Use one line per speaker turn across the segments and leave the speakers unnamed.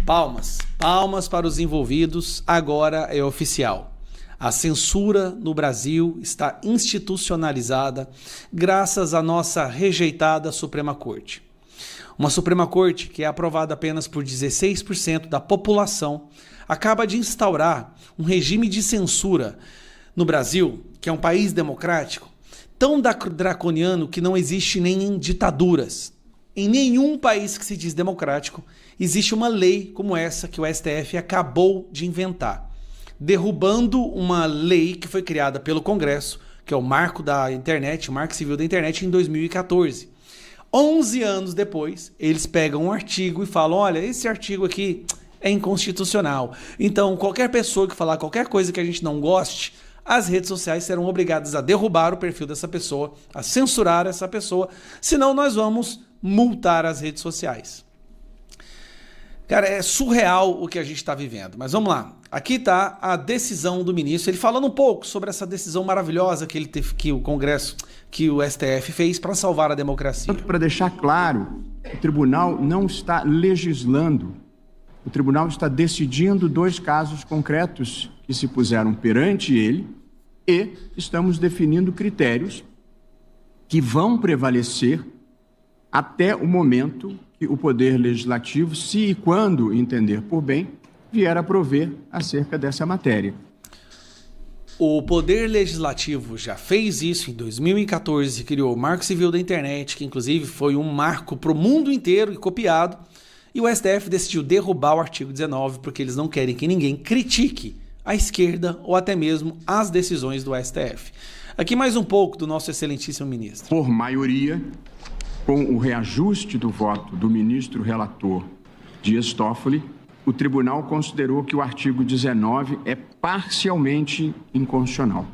Palmas. Palmas para os envolvidos. Agora é oficial. A censura no Brasil está institucionalizada graças à nossa rejeitada Suprema Corte. Uma Suprema Corte que é aprovada apenas por 16% da população acaba de instaurar um regime de censura no Brasil, que é um país democrático, tão draconiano que não existe nem em ditaduras. Em nenhum país que se diz democrático existe uma lei como essa que o STF acabou de inventar, derrubando uma lei que foi criada pelo Congresso, que é o Marco da Internet, o Marco Civil da Internet, em 2014. 11 anos depois, eles pegam um artigo e falam, olha, esse artigo aqui é inconstitucional. Então, qualquer pessoa que falar qualquer coisa que a gente não goste, as redes sociais serão obrigadas a derrubar o perfil dessa pessoa, a censurar essa pessoa, senão nós vamos multar as redes sociais. Cara, é surreal o que a gente está vivendo, mas vamos lá. Aqui está a decisão do ministro, ele falando um pouco sobre essa decisão maravilhosa que ele teve, que o Congresso, que o STF fez para salvar a democracia.
Para deixar claro, o tribunal não está legislando, o tribunal está decidindo 2 casos concretos que se puseram perante ele e estamos definindo critérios que vão prevalecer até o momento que o Poder Legislativo, se e quando entender por bem, vier a prover acerca dessa matéria.
O Poder Legislativo já fez isso em 2014, criou o Marco Civil da Internet, que inclusive foi um marco para o mundo inteiro e copiado, e o STF decidiu derrubar o artigo 19 porque eles não querem que ninguém critique a esquerda ou até mesmo as decisões do STF. Aqui mais um pouco do nosso excelentíssimo ministro.
Por maioria, com o reajuste do voto do ministro relator Dias Toffoli, o tribunal considerou que o artigo 19 é parcialmente inconstitucional.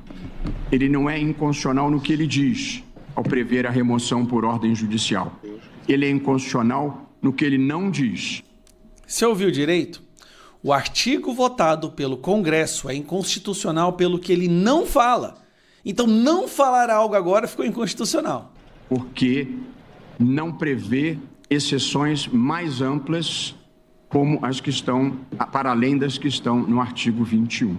Ele não é inconstitucional no que ele diz, ao prever a remoção por ordem judicial. Ele é inconstitucional no que ele não diz.
Você ouviu direito? O artigo votado pelo Congresso é inconstitucional pelo que ele não fala. Então, não falar algo agora ficou inconstitucional.
Porque não prevê exceções mais amplas como as que estão, para além das que estão no artigo 21.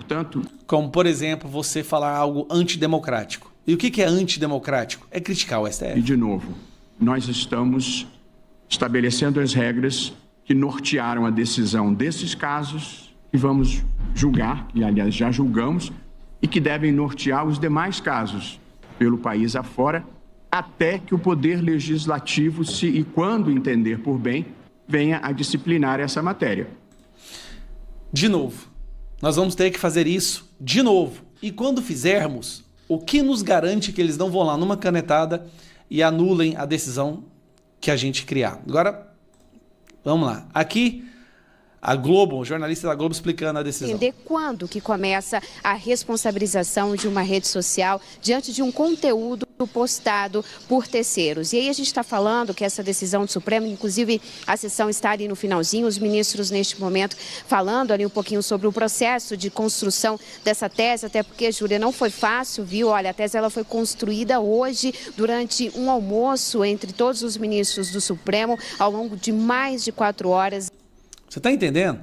Como, por exemplo, você falar algo antidemocrático. E o que é antidemocrático? É criticar o STF.
E, de novo, nós estamos estabelecendo as regras que nortearam a decisão desses casos que vamos julgar, e aliás já julgamos, e que devem nortear os demais casos pelo país afora, até que o Poder Legislativo, se e quando entender por bem, venha a disciplinar essa matéria.
De novo, nós vamos ter que fazer isso de novo. E quando fizermos, o que nos garante que eles não vão lá numa canetada e anulem a decisão que a gente criar? Agora, vamos lá. Aqui, a Globo, o jornalista da Globo explicando a decisão.
Entender quando que começa a responsabilização de uma rede social diante de um conteúdo postado por terceiros. E aí a gente está falando que essa decisão do Supremo, inclusive a sessão está ali no finalzinho, os ministros neste momento falando ali um pouquinho sobre o processo de construção dessa tese, até porque, Júlia, não foi fácil, viu? Olha, a tese ela foi construída hoje durante um almoço entre todos os ministros do Supremo ao longo de mais de 4 horas.
Você está entendendo?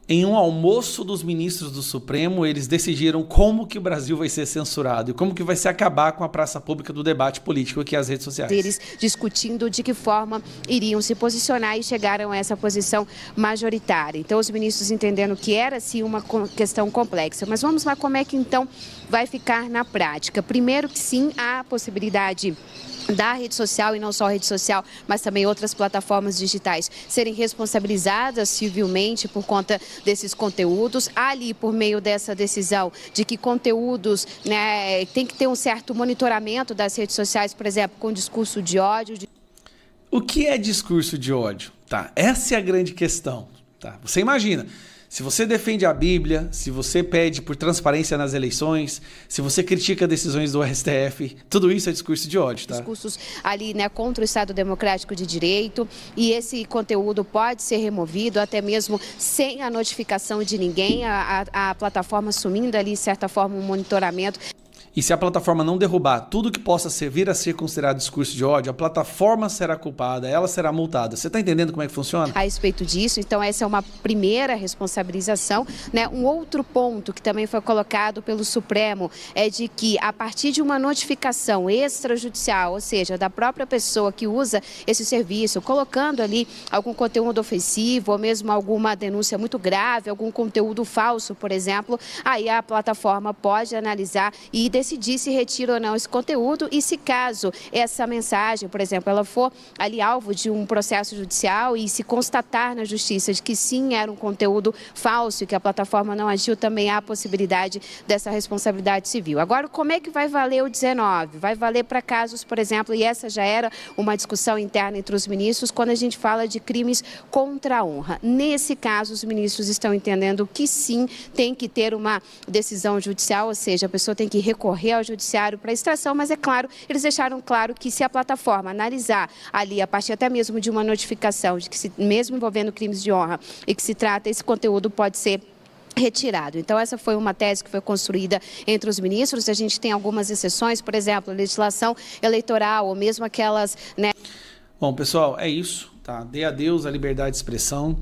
Em um almoço dos ministros do Supremo, eles decidiram como que o Brasil vai ser censurado e como que vai se acabar com a praça pública do debate político, que é as redes sociais.
Eles discutindo de que forma iriam se posicionar e chegaram a essa posição majoritária. Então, os ministros entendendo que era, sim, uma questão complexa. Mas vamos lá, como é que, então, vai ficar na prática? Primeiro que, sim, há a possibilidade da rede social, e não só a rede social, mas também outras plataformas digitais serem responsabilizadas civilmente por conta desses conteúdos. Ali, por meio dessa decisão de que conteúdos, né, tem que ter um certo monitoramento das redes sociais, por exemplo, com discurso de ódio.
O que é discurso de ódio? Tá, essa é a grande questão. Tá? Você imagina, se você defende a Bíblia, se você pede por transparência nas eleições, se você critica decisões do STF, tudo isso é discurso de ódio, tá?
Discursos ali, né, contra o Estado Democrático de Direito, e esse conteúdo pode ser removido até mesmo sem a notificação de ninguém, a plataforma assumindo ali, de certa forma, um monitoramento.
E se a plataforma não derrubar tudo que possa vir a ser considerado discurso de ódio, a plataforma será culpada, ela será multada. Você está entendendo como é que funciona?
A respeito disso, então essa é uma primeira responsabilização, né? Um outro ponto que também foi colocado pelo Supremo é de que a partir de uma notificação extrajudicial, ou seja, da própria pessoa que usa esse serviço, colocando ali algum conteúdo ofensivo ou mesmo alguma denúncia muito grave, algum conteúdo falso, por exemplo, aí a plataforma pode analisar e decidir se retira ou não esse conteúdo e se caso essa mensagem, por exemplo, ela for ali alvo de um processo judicial e se constatar na justiça de que sim, era um conteúdo falso e que a plataforma não agiu, também há a possibilidade dessa responsabilidade civil. Agora, como é que vai valer o 19? Vai valer para casos, por exemplo, e essa já era uma discussão interna entre os ministros, quando a gente fala de crimes contra a honra. Nesse caso, os ministros estão entendendo que sim, tem que ter uma decisão judicial, ou seja, a pessoa tem que recorrer ao judiciário para extração, mas é claro, eles deixaram claro que se a plataforma analisar ali, a partir até mesmo de uma notificação, de que mesmo envolvendo crimes de honra e que se trata, esse conteúdo pode ser retirado. Então, essa foi uma tese que foi construída entre os ministros. A gente tem algumas exceções, por exemplo, a legislação eleitoral, ou mesmo aquelas, né?
Bom, pessoal, é isso, tá? Dê adeus à liberdade de expressão.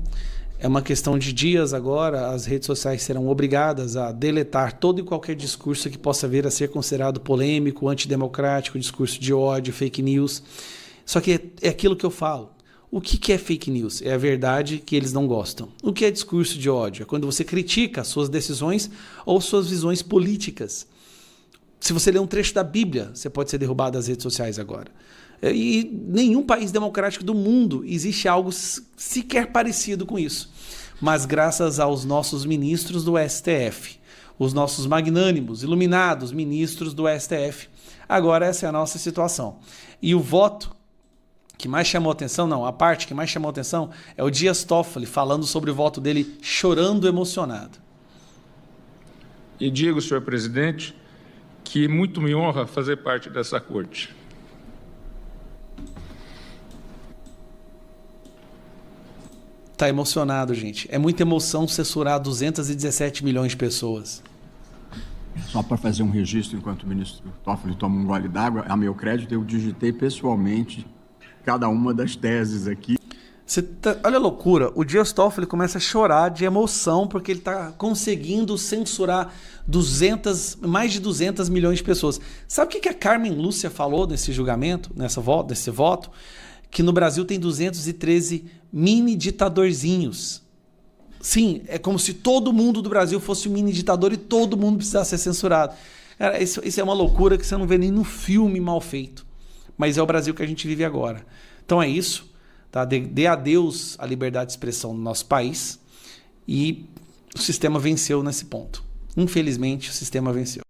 É uma questão de dias agora, as redes sociais serão obrigadas a deletar todo e qualquer discurso que possa vir a ser considerado polêmico, antidemocrático, discurso de ódio, fake news. Só que é aquilo que eu falo. O que é fake news? É a verdade que eles não gostam. O que é discurso de ódio? É quando você critica suas decisões ou suas visões políticas. Se você ler um trecho da Bíblia, você pode ser derrubado das redes sociais agora. E nenhum país democrático do mundo existe algo sequer parecido com isso. Mas graças aos nossos ministros do STF, os nossos magnânimos, iluminados ministros do STF, agora essa é a nossa situação. E o voto que mais chamou atenção, não, a parte que mais chamou atenção é o Dias Toffoli falando sobre o voto dele, chorando emocionado.
E digo, senhor presidente, que muito me honra fazer parte dessa corte.
Tá emocionado, gente. É muita emoção censurar 217 milhões de pessoas.
Só para fazer um registro, enquanto o ministro Toffoli toma um gole d'água, a meu crédito, eu digitei pessoalmente cada uma das teses aqui.
Olha a loucura, o Dias Toffoli começa a chorar de emoção porque ele está conseguindo censurar mais de 200 milhões de pessoas. Sabe o que a Carmen Lúcia falou nesse julgamento, nesse voto? Que no Brasil tem 213 mini ditadorzinhos. Sim, é como se todo mundo do Brasil fosse um mini ditador e todo mundo precisasse ser censurado. Cara, isso é uma loucura que você não vê nem no filme mal feito. Mas é o Brasil que a gente vive agora. Então é isso. Tá? Dê adeus à liberdade de expressão no nosso país. E o sistema venceu nesse ponto. Infelizmente, o sistema venceu.